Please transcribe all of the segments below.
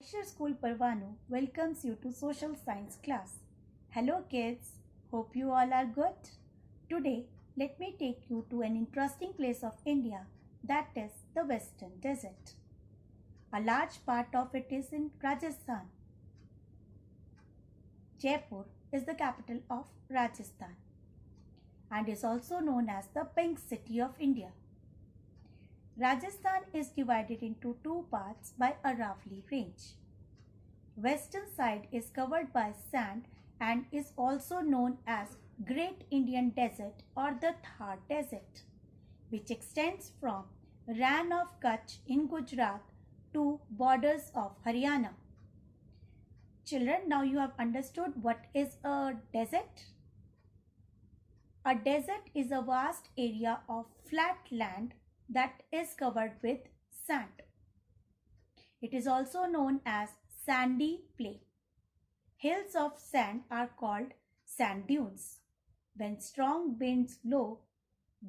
Aisha School Parvanu welcomes you to social science class. Hello kids, hope you all are good. Today, let me take you to an interesting place of India, that is the Western Desert. A large part of it is in Rajasthan. Jaipur is the capital of Rajasthan and is also known as the Pink City of India. Rajasthan is divided into two parts by a Aravalli range. Western side is covered by sand and is also known as Great Indian Desert or the Thar Desert, which extends from Rann of Kutch in Gujarat to borders of Haryana. Children, now you have understood what is a desert. A desert is a vast area of flat land that is covered with sand. It is also known as sandy plain. Hills of sand are called sand dunes. When strong winds blow,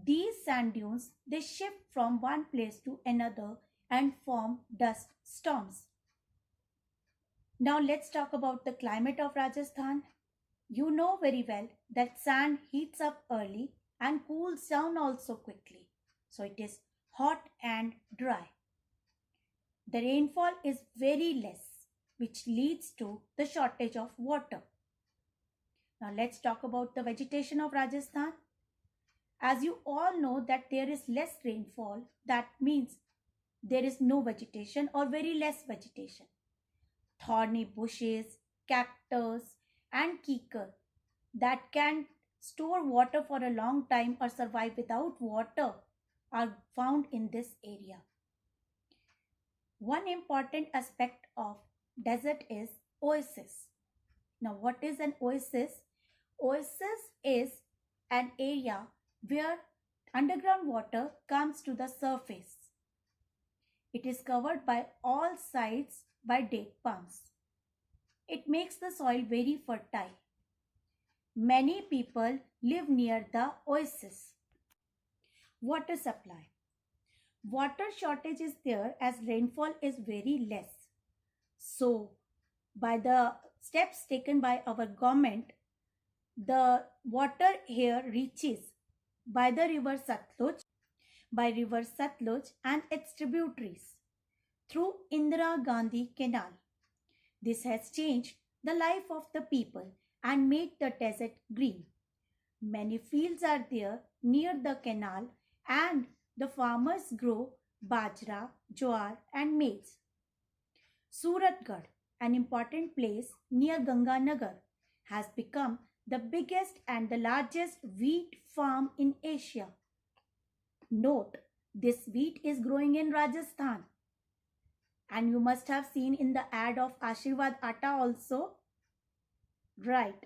these sand dunes they shift from one place to another and form dust storms. Now let's talk about the climate of Rajasthan. You know very well that sand heats up early and cools down also quickly. So it is hot and dry. The rainfall is very less, which leads to the shortage of water. Now let's talk about the vegetation of Rajasthan. As you all know that there is less rainfall, that means there is no vegetation or very less vegetation. Thorny bushes, cactus and kikar that can store water for a long time or survive without water are found in this area. One important aspect of desert is oasis. Now what is an oasis? Oasis is an area where underground water comes to the surface. It is covered by all sides by date palms. It makes the soil very fertile. Many people live near the oasis. Water supply. Water shortage is there as rainfall is very less. So, by the steps taken by our government, the water here reaches by the river Satluj, and its tributaries through Indira Gandhi Canal. This has changed the life of the people and made the desert green. Many fields are there near the canal and the farmers grow bajra, jowar and maize. Suratgarh, an important place near Ganganagar, has become the biggest and the largest wheat farm in Asia. Note, this wheat is growing in Rajasthan. And you must have seen in the ad of Ashirwad Atta also. Right.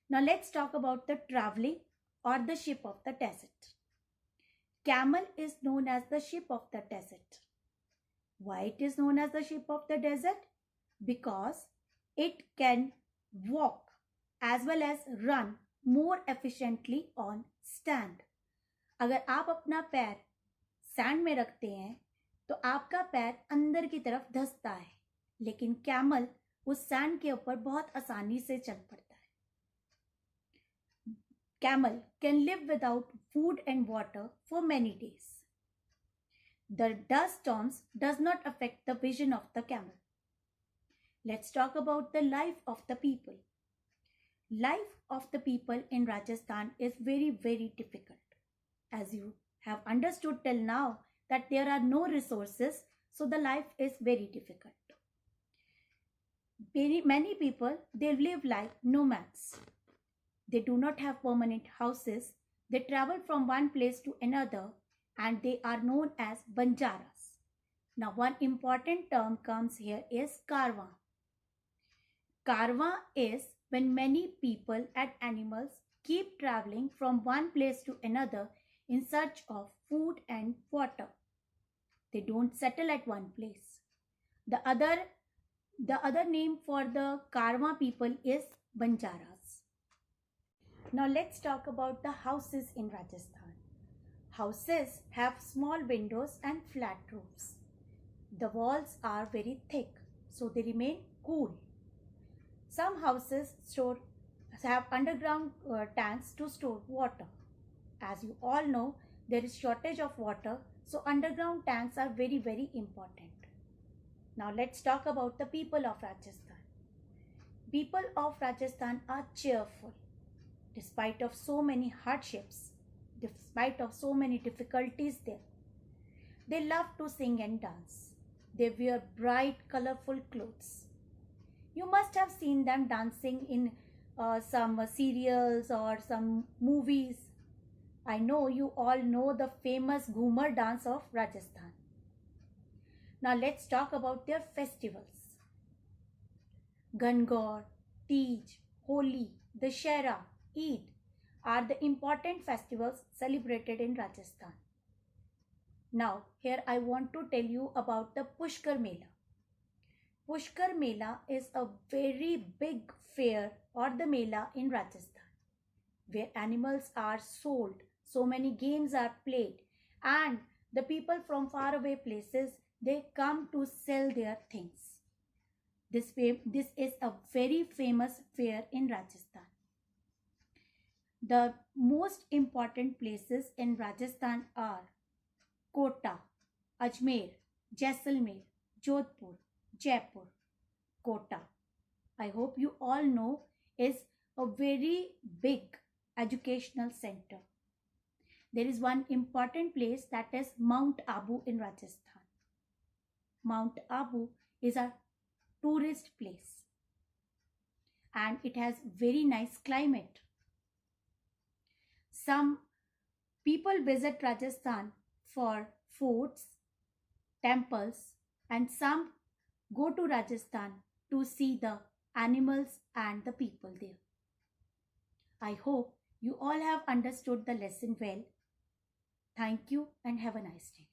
Now let's talk about the traveling or the ship of the desert. Camel is known as the ship of the desert. Why it is known as the ship of the desert? Because it can walk as well as run more efficiently on sand. अगर आप अपना पैर sand में रखते हैं तो आपका पैर अंदर की तरफ धंसता है, लेकिन कैमल उस सैंड के ऊपर बहुत आसानी से चल पड़ता है. Camel can live without food and water for many days. The dust storms does not affect the vision of the camel. Let's talk about the life of the people. Life of the people in Rajasthan is very, very difficult. As you have understood till now that there are no resources, so the life is very difficult. Many people, they live like nomads. They do not have permanent houses. They travel from one place to another and they are known as Banjaras. Now one important term comes here is Karwan. Karwan is when many people and animals keep traveling from one place to another in search of food and water. They don't settle at one place. The other name for the Karwan people is Banjaras. Now let's talk about the houses in Rajasthan. Houses have small windows and flat roofs. The walls are very thick so they remain cool. Some houses have underground tanks to store water. As you all know, there is shortage of water, so underground tanks are very, very important. Now let's talk about the people of Rajasthan. People of Rajasthan are cheerful. Despite of so many hardships, despite of so many difficulties there, they love to sing and dance. They wear bright, colorful clothes. You must have seen them dancing in some serials or some movies. I know you all know the famous Ghumar dance of Rajasthan. Now let's talk about their festivals. Gangaur, Tej, Holi, Dussehra, Eid are the important festivals celebrated in Rajasthan. Now, here I want to tell you about the Pushkar Mela. Pushkar Mela is a very big fair or the Mela in Rajasthan, where animals are sold, so many games are played, and the people from faraway places, they come to sell their things. This is a very famous fair in Rajasthan. The most important places in Rajasthan are Kota, Ajmer, Jaisalmer, Jodhpur, Jaipur. Kota, I hope you all know, is a very big educational center. There is one important place, that is Mount Abu in Rajasthan. Mount Abu is a tourist place and it has very nice climate. Some people visit Rajasthan for forts, temples, and some go to Rajasthan to see the animals and the people there. I hope you all have understood the lesson well. Thank you and have a nice day.